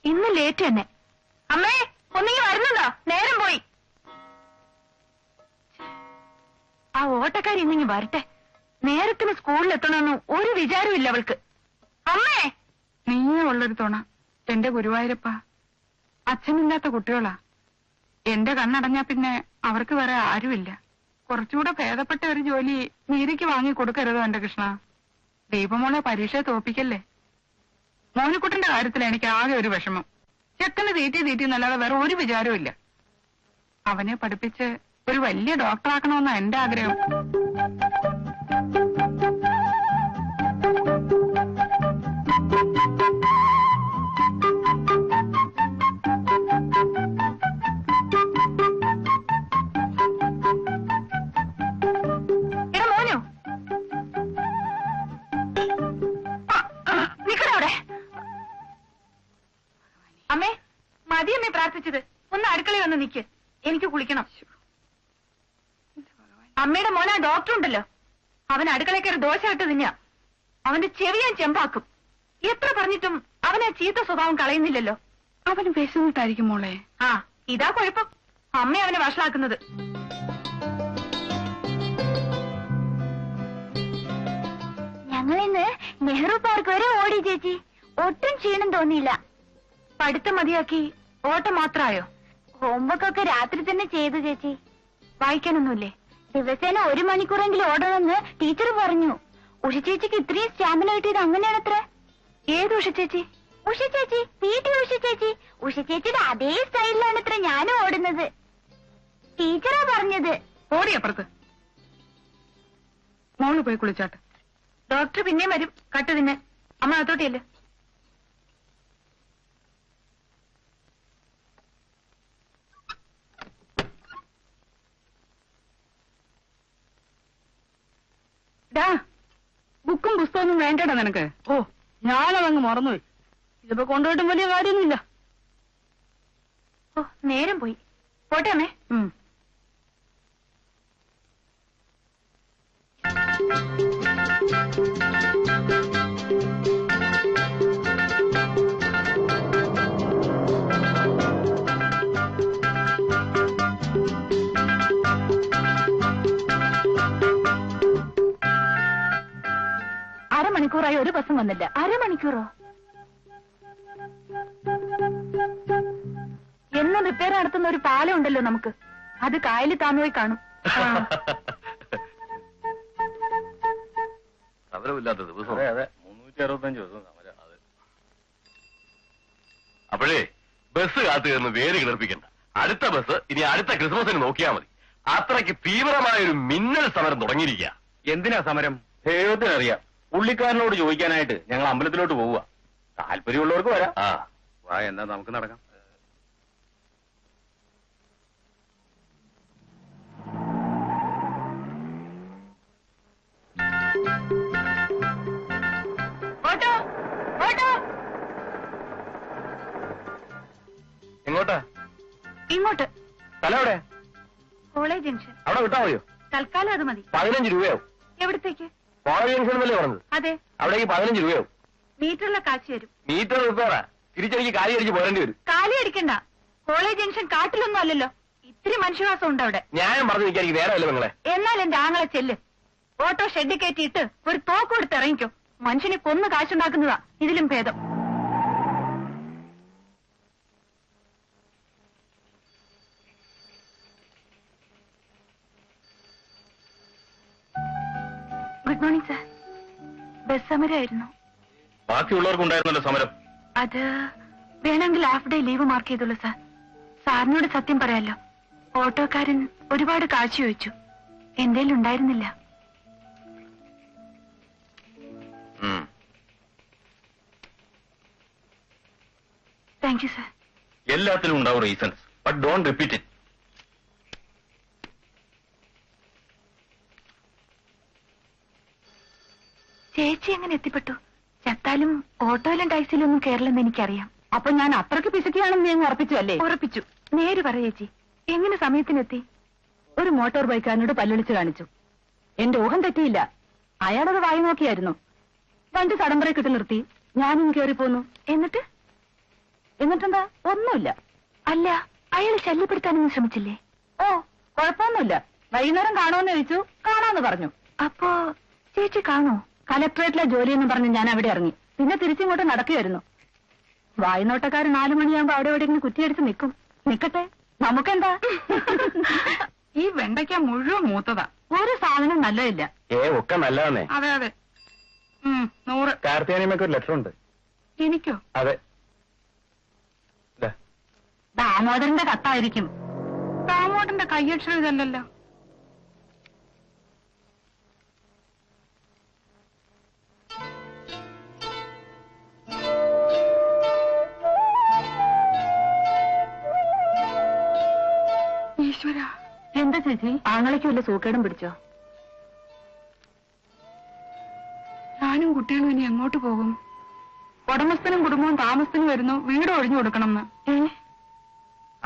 ഇന്ന് ലേറ്റ് തന്നെ. അമ്മേ, ഒന്നിങ്ങി വരുന്നുണ്ടോ? നേരം പോയി. ആ ഓട്ടക്കാരി ഇന്നിങ്ങി വരട്ടെ. നേരത്തിന് സ്കൂളിലെത്തണമെന്ന് ഒരു വിചാരമില്ല അവൾക്ക്. അമ്മേ, നീയേ ഉള്ളൊരു തുണ എന്റെ ഗുരുവായൂരപ്പ. അച്ഛനില്ലാത്ത കുട്ടികളാ. എന്റെ കണ്ണടഞ്ഞാ പിന്നെ അവർക്ക് വേറെ ആരുമില്ല. കുറച്ചുകൂടെ ഭേദപ്പെട്ട ഒരു ജോലി നീതിക്ക് വാങ്ങി കൊടുക്കരുതോ എന്റെ കൃഷ്ണ. ദീപമോളെ പരീക്ഷയെ തോപ്പിക്കല്ലേ. മോനിക്കുട്ടന്റെ കാര്യത്തിൽ എനിക്ക് ആകെ ഒരു വിഷമം. ചെക്കന് തീറ്റി എന്നല്ലാതെ വേറെ ഒരു വിചാരവും ഇല്ല. അവനെ പഠിപ്പിച്ച് ഒരു വലിയ ഡോക്ടറാക്കണമെന്നാ എന്റെ ആഗ്രഹം. അമ്മേ, മതിയമ്മേ പ്രാർത്ഥിച്ചത്. ഒന്ന് അടുക്കളയിൽ വന്ന് നിൽക്ക്, എനിക്ക് കുളിക്കണം. അമ്മയുടെ മോനെ ഡോക്ടർ ഉണ്ടല്ലോ, അവൻ അടുക്കളയ്ക്കൊരു ദോശ ഇട്ട് തിന്നാ. അവന്റെ ചെവി ഞാൻ ചെമ്പാക്കും. എത്ര പറഞ്ഞിട്ടും അവനെ ചീത്ത സ്വഭാവം കളയുന്നില്ലല്ലോ. അവന് വിശന്നിട്ടായിരിക്കും മോളെ. ആ, ഇതാ കുഴപ്പം. അമ്മ അവനെ വഷളാക്കുന്നത്. ഞങ്ങളിന്ന് നെഹ്റു പാർക്ക് വരെ ഓടി ചേച്ചി. ഒട്ടും ക്ഷീണം തോന്നിയില്ല. പഠിത്തം മതിയാക്കി ഓട്ടം മാത്രമായോ? ഹോംവർക്ക് ഒക്കെ രാത്രി തന്നെ ചെയ്തു ചേച്ചി. വായിക്കാനൊന്നുമില്ലേ? ദിവസേന 1 മണിക്കൂറെങ്കിലും ഓടണമെന്ന് ടീച്ചർ പറഞ്ഞു. ഉഷ ചേച്ചിക്ക് ഇത്രയും സ്റ്റാമിന കിട്ടിയത് അങ്ങനെയാണത്ര. ഏത് ഉഷ ചേച്ചി? ഉഷ ചേച്ചി, PT ഉഷ ചേച്ചി. ഉഷ ചേച്ചിയുടെ അതേ സ്റ്റൈലിലാണ് ഇത്ര ഞാനും ഓടുന്നത്. ടീച്ചറാ പറഞ്ഞത്. ഓടിയപ്പുറത്ത് മോള് പോയി കുളിച്ചാട്ടെ. ഡോക്ടർ പിന്നെയും വരും കട്ട് തിന്നെ. അമ്മ അകത്തോട്ടിയല്ലേ. ബുക്കും പുസ്തകമൊന്നും വേണ്ടടാ നിനക്ക്. ഓ, ഞാനതങ്ങ് മറന്നുപോയി. ഇതിപ്പോ കൊണ്ടുപോയിട്ടും വലിയ കാര്യമൊന്നുമില്ല. ഓ, നേരം പോയി. പോട്ടെ അമ്മേ. അരമണിക്കൂറായി ഒരു ബസ്സും വന്നില്ല. അരമണിക്കൂറോ? എന്നും റിപ്പയർ നടത്തുന്ന ഒരു പാലം ഉണ്ടല്ലോ നമുക്ക്. അത് കായലിൽ താന്നുപോയി കാണും. സമരമില്ലാത്ത ദിവസം. അതെ, 365 ദിവസം സമരം. അതെ. അപ്പോഴേ ബസ് കാത്തു നിന്ന് വേര് കിളർപ്പിക്കണ്ട. അടുത്ത ബസ് ഇനി അടുത്ത ക്രിസ്മസിന് നോക്കിയാൽ മതി. അത്രയ്ക്ക് തീവ്രമായ ഒരു മിന്നൽ സമരം തുടങ്ങിയിരിക്കുക. എന്തിനാ സമരം? ദൈവത്തിനറിയാം. പുള്ളിക്കാരനോട് ചോദിക്കാനായിട്ട് ഞങ്ങൾ അമ്പലത്തിലോട്ട് പോവുക. താല്പര്യമുള്ളവർക്ക് വരാം. ആ, വാ, എന്നാ നമുക്ക് നടക്കാം. Auto, auto. എങ്ങോട്ടാ? ഇങ്ങോട്ട്. സ്ഥലം എവിടെ? College junction. അവിടെ വിട്ടാ മതിയോ? തൽക്കാലം അത് മതി. 15 രൂപയാവും. എവിടത്തേക്ക്? കോളേജ് ജംഗ്ഷൻ എന്നല്ലേ പറഞ്ഞത്? അതെ. അവിടേക്ക് 15 രൂപയാവും. മീറ്ററിലെ കാശ് തരും. മീറ്റർ റിപ്പയറാ. തിരിച്ചടിക്ക് കാലി അടിച്ച് പോരേണ്ടി വരും. കാലി അടിക്കണ്ട. കോളേജ് ജംഗ്ഷൻ കാട്ടിലൊന്നും അല്ലല്ലോ. ഇത്തിരി മനുഷ്യവാസം ഉണ്ട് അവിടെ. ഞാൻ പറഞ്ഞു നിൽക്കാൻ എനിക്ക് നേരമല്ല നിങ്ങളെ. എന്നാൽ എന്റെ ആങ്ങളെ ചെല്ല്. ഓട്ടോ ഷെഡ് കയറ്റിയിട്ട് ഒരു തോക്ക് കൊടുത്ത് ഇറങ്ങിക്കോ. മനുഷ്യനെ കൊന്ന് കാശുണ്ടാക്കുന്നതാ ഇതിലും ഭേദം. Good morning sir. ബസ് സമരമായിരുന്നു. ബാക്കിയുള്ളവർക്കുണ്ടായിരുന്നല്ലോ സമരം. അത് വേണമെങ്കിൽ ഹാഫ് ഡേ ലീവ് മാർക്ക് ചെയ്തുള്ളൂ സാർ. സാറിനോട് സത്യം പറയാലോ, ഓട്ടോക്കാരൻ ഒരുപാട് കാശ് ചോദിച്ചു. എന്തേലും ഉണ്ടായിരുന്നില്ല. Thank you sir. എല്ലാത്തിലും ഉണ്ടാവും reasons, but don't repeat it. ചേച്ചി എങ്ങനെ എത്തിപ്പെട്ടു? ചത്താലും ഓട്ടോയിലും ടാക്സിയിലും ഒന്നും കേരളമെന്ന് എനിക്കറിയാം. അപ്പൊ ഞാൻ അത്രയ്ക്ക് പിശുക്കിയാണെന്ന് ഞാൻ ഉറപ്പിച്ചു അല്ലേ? ഉറപ്പിച്ചു. നേര് പറ ചേച്ചി, എങ്ങനെ സമയത്തിനെത്തി? ഒരു മോട്ടോർ ബൈക്കാരനോട് പല്ലൊളിച്ച് കാണിച്ചു. എന്റെ ഊഹം തെറ്റിയില്ല. അയാളത് വായി നോക്കിയായിരുന്നു. 2 സഡൻ ബ്രേക്ക് ഇട്ട് നിർത്തി. ഞാനും കയറി പോന്നു. എന്നിട്ട് എന്നിട്ടെന്താ? ഒന്നുമില്ല. അല്ല, അയാൾ ശല്യപ്പെടുത്താനൊന്നും ശ്രമിച്ചില്ലേ? ഓ, കുഴപ്പമൊന്നുമില്ല. വൈകുന്നേരം കാണുമെന്ന് ചോദിച്ചു, കാണാന്ന് പറഞ്ഞു. അപ്പോ ചേച്ചി കാണോ? കലക്ടറേറ്റിലെ ജോലിയെന്ന് പറഞ്ഞ് ഞാൻ അവിടെ ഇറങ്ങി. പിന്നെ തിരിച്ചിങ്ങോട്ട് നടക്കുകയായിരുന്നു. വായ്നോട്ടക്കാർ 4 മണിയാകുമ്പോ അവിടെ എവിടെയെങ്കിലും കുറ്റിയടിച്ച് നിൽക്കും. നിക്കട്ടെ, നമുക്കെന്താ? ഈ വെണ്ടയ്ക്ക മുഴുവൻ മൂത്തതാ. ഒരു സാധനം നല്ലതില്ല. ഒക്കെ നല്ലതാണേ. അതെ അതെ. 100. കാർത്തിയാനിയമ്മക്ക് ഒരു ലെറ്റർ ഉണ്ട്. എനിക്കോ? അതെ. ദാമോദരന്റെ കത്തായിരിക്കും. ദാമോദരന്റെ കയ്യക്ഷരം ഇതല്ലല്ലോ. ഈശ്വര, എന്താ ചേച്ചി? ആങ്ങളയ്ക്ക് വല്ല സൂക്കേടും പിടിച്ചോ? ഞാനും കുട്ടികളും ഇനി എങ്ങോട്ട് പോകും? ഉടമസ്ഥനും കുടുംബവും താമസത്തിന് വരുന്നു, വീട് ഒഴിഞ്ഞു കൊടുക്കണമെന്ന്.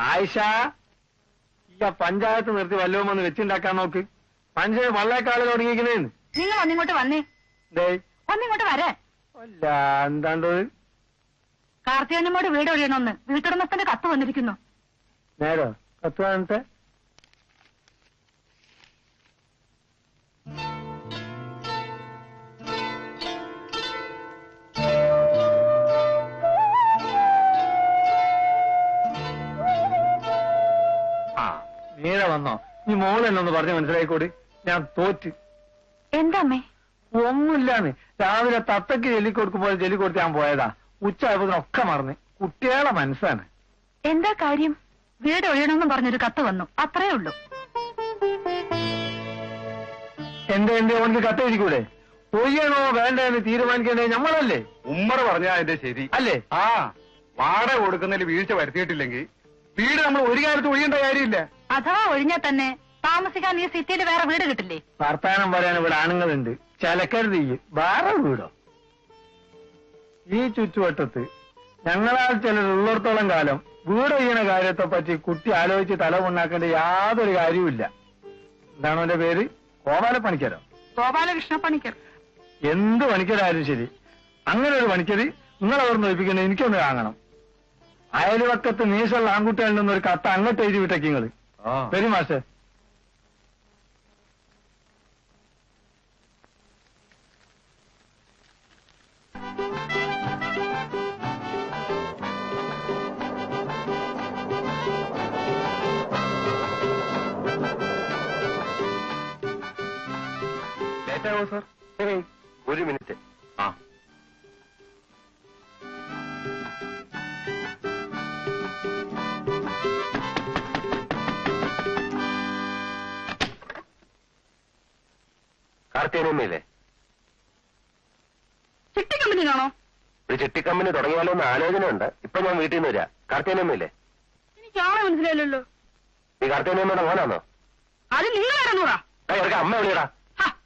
ആയിഷ, ഈ പഞ്ചായത്ത് നിർത്തി വല്ലതും വന്ന് വെച്ചുണ്ടാക്കാൻ നോക്ക്. പഞ്ചായത്ത് വള്ളേക്കാള് തുടങ്ങിയിരിക്കുന്നേന്ന്. നിങ്ങൾ ഒന്നിങ്ങോട്ട് വന്നേ. ഒന്നിങ്ങോട്ട് വരേ. അല്ല, എന്താണ്ടത്? കാർത്തികനോട് വീട് ഒഴിയണമെന്ന് വീട്ടുടമസ്ഥന്റെ കത്ത് വന്നിരിക്കുന്നു. നേരോ? കത്ത് കാണട്ടെ. നീരെ വന്നോ? നീ മോള് എന്നൊന്ന് പറഞ്ഞ് മനസ്സിലായിക്കോടി. ഞാൻ തോറ്റ്. എന്താ അമ്മേ? ഒന്നുമില്ലാന്ന്. രാവിലെ തത്തക്ക് ജെല്ലിക്കൊടുക്കുമ്പോൾ ജെല്ലിക്കൊടുത്ത് ഞാൻ പോയതാ. ഉച്ചയായപ്പോഴൊക്കെ മറന്ന്. കുട്ടികളെ മനസ്സാണ്. എന്താ കാര്യം? വീട് ഒഴിയണമെന്ന് പറഞ്ഞൊരു കത്ത് വന്നു, അത്രേ ഉള്ളൂ. എന്റെ ഓനക്ക് കത്തെഴുതിക്കൂടെ? ഒയ്യണോ വേണ്ടെന്ന് തീരുമാനിക്കേണ്ടത് നമ്മളല്ലേ? ഉമ്മറ് പറഞ്ഞാ അതിന്റെ ശരി അല്ലേ? വാടക കൊടുക്കുന്നതിൽ വീഴ്ച വരുത്തിയിട്ടില്ലെങ്കിൽ വീട് നമ്മൾ ഒരു കാലത്ത് ഒഴിയേണ്ട കാര്യമില്ല. അഥവാ ഒഴിഞ്ഞാൽ തന്നെ താമസിക്കാൻ ഈ സിറ്റിയിൽ വേറെ വീട് കിട്ടില്ലേ? വർത്താനം പറയാൻ ഇവിടെ ആണുങ്ങളുണ്ട്. ചലക്കരുത്. വേറെ വീടോ? ഈ ചുറ്റുവട്ടത്ത് ഞങ്ങളാൽ ചിലർ ഉള്ളിടത്തോളം കാലം വീട് ഒഴിയണ കാര്യത്തെ പറ്റി കുട്ടി ആലോചിച്ച് തല ഉണ്ടാക്കേണ്ട യാതൊരു കാര്യവുമില്ല. എന്താണോ എന്റെ പേര്? ഗോപാലപ്പണിക്കരോ? ഗോപാലകൃഷ്ണ പണിക്കർ. എന്ത് പണിക്കരായാലും ശരി, അങ്ങനെ ഒരു പണിക്കര് നിങ്ങളവർന്ന് ഒഴിപ്പിക്കുന്നത് എനിക്കൊന്ന് കാണണം. അയൽവക്കത്ത് നീശുള്ള ആൺകുട്ടികളിൽ നിന്നൊരു കത്ത് അങ്ങോട്ട് എഴുതി വിട്ടേക്ക് നിങ്ങള്. വരും മാഷേ. ലേറ്റാവോ സാർ? ഒരു മിനിറ്റ്. കാർത്തിയാനിയമ്മയില്ലേ? ചിട്ടി കമ്പനിയിലാണോ? ഒരു ചിട്ടി കമ്പനി തുടങ്ങിയാലോ എന്ന് ആലോചന ഉണ്ട്. ഇപ്പൊ ഞാൻ വീട്ടിൽ നിന്ന് വരാം. കാർത്തിയാനിയമ്മയില്ലേ? എനിക്ക് ആളെ മനസ്സിലായില്ലല്ലോ. ഈ കാർത്തിയാനിയമ്മയുടെ മോനാണോ? അത് നിങ്ങൾ ഇറങ്ങൂടാ. ഇവർക്ക് അമ്മ വിളിയടാ.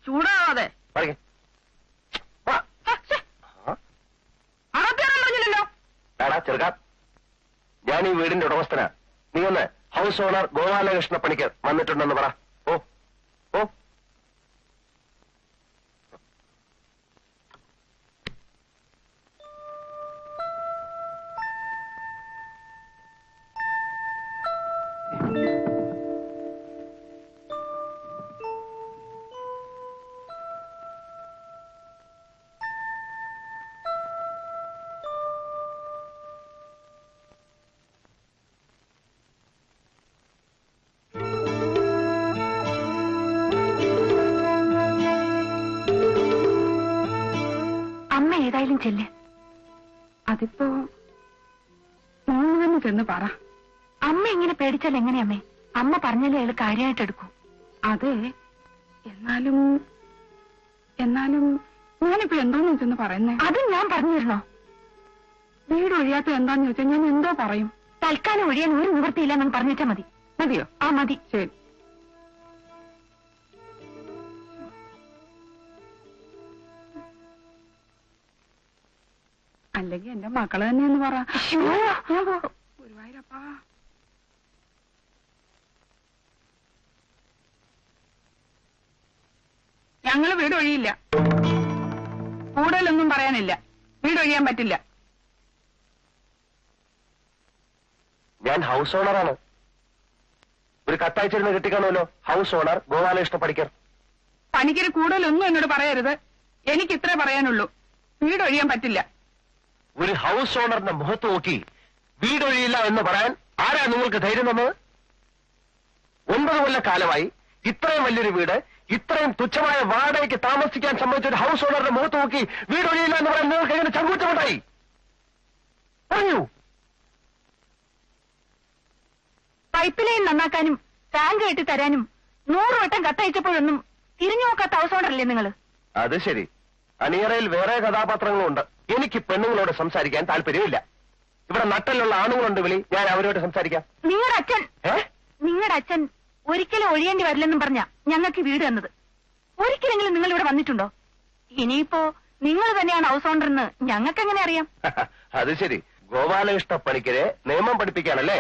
ചൂടാവാതെ. പറഞ്ഞില്ലല്ലോ. എടാ ചെറുക്കാ, ഞാൻ ഈ വീടിന്റെ ഉടമസ്ഥനാ. നീ ഒന്ന് ഹൗസ് ഓണർ ഗോപാലകൃഷ്ണ പണിക്കർ വന്നിട്ടുണ്ടെന്ന് പറ. ഓ ഓ ഏതായാലും ചെല്ല്. അതിപ്പോ മോള് തന്നെ ചെന്ന് പറ. അമ്മ ഇങ്ങനെ പേടിച്ചാൽ എങ്ങനെയമ്മേ? അമ്മ പറഞ്ഞാലേ അയാൾ കാര്യമായിട്ട് എടുക്കൂ. അതെ, എന്നാലും ഞാനിപ്പോ എന്തോന്ന് വെച്ചെന്ന് പറയുന്നേ? അത് ഞാൻ പറഞ്ഞു തരണോ? വീട് ഒഴിയാത്ത എന്താന്ന് ചോദിച്ചാൽ ഞാൻ എന്തോ പറയും. തൽക്കാലം ഒഴിയാൻ ഒരു നിവൃത്തിയില്ലെന്ന് പറഞ്ഞിട്ടാ മതി. മതിയോ? ആ മതി. ശരി. അല്ലെങ്കിൽ എന്റെ മക്കള് തന്നെയെന്ന് പറ. ഗുരുവായൂരപ്പാ. ഞങ്ങള് വീട് ഒഴിയില്ല. കൂടുതലൊന്നും പറയാനില്ല. വീട് ഒഴിയാൻ പറ്റില്ല. ഞാൻ ഹൗസ് ഓണറാണ്. ഒരു കത്തയച്ചിരുന്ന് കിട്ടിക്കാണുമല്ലോ, ഹൗസ് ഓണർ ഗോപാലകൃഷ്ണ പണിക്കർ. പണിക്കര് കൂടുതലൊന്നും എന്നോട് പറയരുത്. എനിക്ക് ഇത്രേ പറയാനുള്ളൂ, വീട് ഒഴിയാൻ പറ്റില്ല. ഒരു ഹൗസ് ഓണറിന്റെ മുഖത്ത് നോക്കി വീടൊഴിയില്ല എന്ന് പറയാൻ ആരാ നിങ്ങൾക്ക് ധൈര്യം തന്നത്? 9 കൊല്ലക്കാലമായി ഇത്രയും വലിയൊരു വീട് ഇത്രയും തുച്ഛമായ വാടകയ്ക്ക് താമസിക്കാൻ സംബന്ധിച്ച ഒരു ഹൗസ് ഓണറുടെ മുഖത്ത് നോക്കി വീടൊഴിയില്ല എന്ന് പറയാൻ നിങ്ങൾക്ക് എങ്ങനെ ചങ്കൂറ്റമുണ്ടായി? പറയൂ. പൈപ്പ് ലൈൻ നന്നാക്കാനും ടാങ്ക് കെട്ടി തരാനും 100 വട്ടം കത്തയച്ചപ്പോഴൊന്നും തിരിഞ്ഞു നോക്കാത്ത ഹൗസ് ഓണറല്ലേ നിങ്ങള്? അത് ശരി. അണിയറയിൽ വേറെ കഥാപാത്രങ്ങളുണ്ട്. എനിക്ക് പെണ്ണുങ്ങളോട് സംസാരിക്കാൻ താല്പര്യമില്ല. ഇവിടെ നട്ടലുള്ള ആണുങ്ങളുണ്ട്, വിളി, ഞാൻ അവരോട് സംസാരിക്കാം. നിങ്ങളുടെ അച്ഛൻ ഒരിക്കലും ഒഴിയേണ്ടി വരില്ലെന്നും പറഞ്ഞ ഞങ്ങൾക്ക് വീട് തന്നത്. ഒരിക്കലെങ്കിലും നിങ്ങൾ ഇവിടെ വന്നിട്ടുണ്ടോ? ഇനിയിപ്പോ നിങ്ങൾ തന്നെയാണ് ഹൗസ് ഓണർ എന്ന് ഞങ്ങൾക്ക് എങ്ങനെ അറിയാം? അത് ശരി. ഗോപാലകൃഷ്ണ പണിക്കരെ നിയമം പഠിപ്പിക്കാനല്ലേ?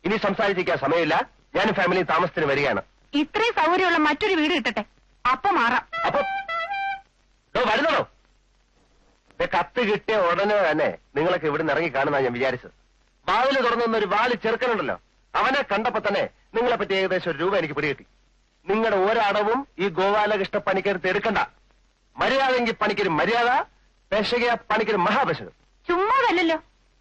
ഇനി സംസാരിച്ചിരിക്കാൻ സമയമില്ല. ഞാനും ഫാമിലി താമസത്തിന് വരികയാണ്. ഇത്രയും സൗകര്യമുള്ള മറ്റൊരു വീട് കിട്ടട്ടെ, അപ്പൊ മാറാം. അപ്പൊ വരുന്നോ? കത്ത് കിട്ടിയ ഉടനെ തന്നെ നിങ്ങളൊക്കെ ഇവിടുന്ന് ഇറങ്ങി കാണുന്ന ഞാൻ വിചാരിച്ചത്. വാതില് തുറന്നു ഒരു വാല് ചെറുക്കനുണ്ടല്ലോ, അവനെ കണ്ടപ്പോ തന്നെ നിങ്ങളെ പറ്റി ഏകദേശം ₹1 എനിക്ക് പിടികിട്ടി. നിങ്ങളുടെ ഒരടവും ഈ ഗോപാലകൃഷ്ണ പണിക്കരുത്ത് എടുക്കണ്ട. മര്യാദയെങ്കിൽ പണിക്കൊരു മര്യാദ, പെശക പണിക്കൊരു മഹാപെശകം. ചുമ്മാതല്ലോ,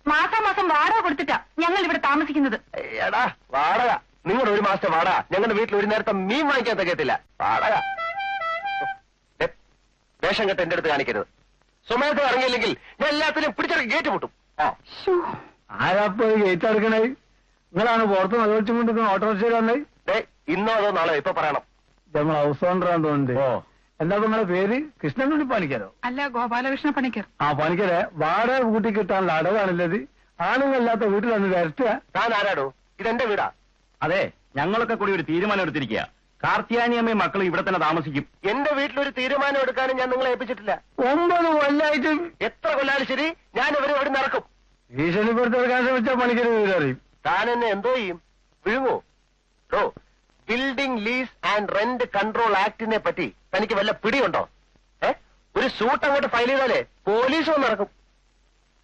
മാസാമാസം വാടക കൊടുത്തിട്ടാ ഞങ്ങൾ ഇവിടെ താമസിക്കുന്നത്. എടാ വാടക, നിങ്ങളുടെ 1 മാസത്തെ വാടക ഞങ്ങളുടെ വീട്ടിൽ ഒരു നേരത്തെ മീൻ വാങ്ങിക്കാൻ തികയത്തില്ല. വാടക വേഷം കെട്ട് എന്റെ അടുത്ത് കാണിക്കരുത്. സ്വമേധം ഇറങ്ങിയില്ലെങ്കിൽ ഞാൻ എല്ലാത്തിനും പിടിച്ചിറങ്ങി ഗേറ്റ് മുട്ടും. ആരാപ്പോ ഗേറ്റ് എടുക്കണേ? നിങ്ങളാണ് പുറത്ത് മലവെച്ചും കൊണ്ടിരിക്കുന്ന ഓട്ടോറിക്ഷയിൽ വന്നേ? ഇന്നോ അതോ നാളെ ഇപ്പൊ പറയണം. നമ്മൾ ഹൗസ് ഓണറാന്ന് തോന്നുന്നുണ്ട്. എന്താ നിങ്ങളെ പേര്? കൃഷ്ണൻകുട്ടി പണിക്കരോ? അല്ല, ഗോപാലകൃഷ്ണ പണിക്കർ. പണിക്കരെ, വാടക കൂട്ടി കിട്ടാനുള്ള അടവാണല്ലത്. ആണുങ്ങളില്ലാത്ത വീട്ടിൽ വന്ന് വരട്ടുക. താൻ ആരാടോ? ഇതെന്റെ വീടാ. അതെ, ഞങ്ങളൊക്കെ കൂടി ഒരു തീരുമാനം എടുത്തിരിക്കുക. കാർത്തിയാനിയമ്മയും മക്കളും ഇവിടെ തന്നെ താമസിക്കും. എന്റെ വീട്ടിലൊരു തീരുമാനം എടുക്കാനും ഞാൻ നിങ്ങളെ ഏൽപ്പിച്ചിട്ടില്ല. 9 കൊല്ലായിട്ട് എത്ര കൊല്ലാലും ശരി, ഞാൻ ഇവരെ ഇവിടെ നടക്കും. ഭീഷണിപ്പെടുത്തെടുക്കാൻ ശ്രമിച്ച പണിക്കര് വീട് അറിയും. താൻ എന്നെ എന്തോ ചെയ്യും? വിഴുങ്ങോ? Building lease and rent control ആക്ടിനെ പറ്റി തനിക്ക് വല്ല പിടിയുണ്ടോ? ഒരു സൂട്ട് അങ്ങോട്ട് ഫയൽ ചെയ്താലേ പോലീസ് വന്ന് നടക്കും.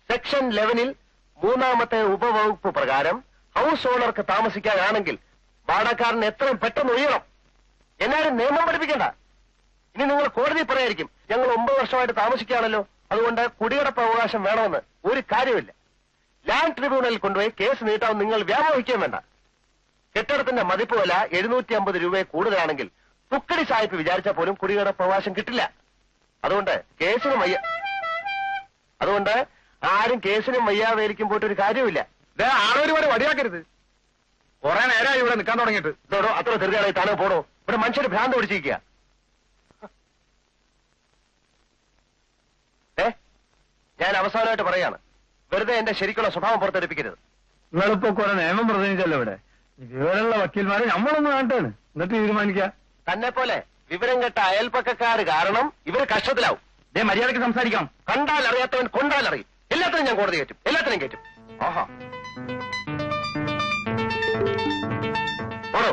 സെക്ഷൻ 11 3ാമത്തെ ഉപവകുപ്പ് പ്രകാരം ഹൗസ് ഓണർക്ക് താമസിക്കാനാണെങ്കിൽ വാടകക്കാരൻ എത്രയും പെട്ടെന്ന് ഒഴിയണം. എന്നാലും നിയമം പഠിപ്പിക്കണ്ട. ഇനി നിങ്ങൾ കോടതി പറയായിരിക്കും ഞങ്ങൾ 9 വർഷമായിട്ട് താമസിക്കുകയാണല്ലോ, അതുകൊണ്ട് കുടിയടപ്പ് അവകാശം വേണമെന്ന്. ഒരു കാര്യമില്ല. ലാൻഡ് ട്രിബ്യൂണലിൽ കൊണ്ടുപോയി കേസ് നീട്ടാൻ നിങ്ങൾ വ്യാമോഹിക്കുകയും വേണ്ട. കെട്ടിടത്തിന്റെ മതിപ്പ് വില 750 രൂപയെ കൂടുതലാണെങ്കിൽ തുക്കടി സായിപ്പ് വിചാരിച്ചാൽ പോലും കുടിയടപ്പ് അവകാശം കിട്ടില്ല. അതുകൊണ്ട് ആരും കേസിനും വയ്യാവേലിക്കും പോയിട്ട് ഒരു കാര്യമില്ല. ആളൊരുപാട് വടിയാക്കരുത്. കുറെ നേരമായി ഇവിടെ നിൽക്കാൻ തുടങ്ങിയിട്ട്. ഇതോടോ അത്ര തെറുകളായി താനോ പോടോ. ഇവിടെ മനുഷ്യര് ഭ്രാന്ത് പിടിച്ചിരിക്കുക. ഞാൻ അവസാനമായിട്ട് പറയാണ്, വെറുതെ എന്റെ ശരിക്കുള്ള സ്വഭാവം പുറത്തെടുപ്പിക്കരുത്. നിങ്ങളിപ്പോ കുറെ നിയമം പ്രസംഗിച്ചല്ലോ ഇവിടെ. വിവരമുള്ള വക്കീൽമാരെ നമ്മളൊന്ന് കാണട്ടാണ്, എന്നിട്ട് തീരുമാനിക്കാം. തന്നെ പോലെ വിവരം കെട്ട അയൽപ്പക്കക്കാര് കാരണം ഇവര് കഷ്ടത്തിലാവും. മര്യാദയ്ക്ക് സംസാരിക്കാം. കണ്ടാൽ അറിയാത്തവൻ കൊണ്ടാലറിയും. എല്ലാത്തിനും ഞാൻ കോടതി കയറ്റും, എല്ലാത്തിനും കയറ്റും. ആഹാ ഓടോ.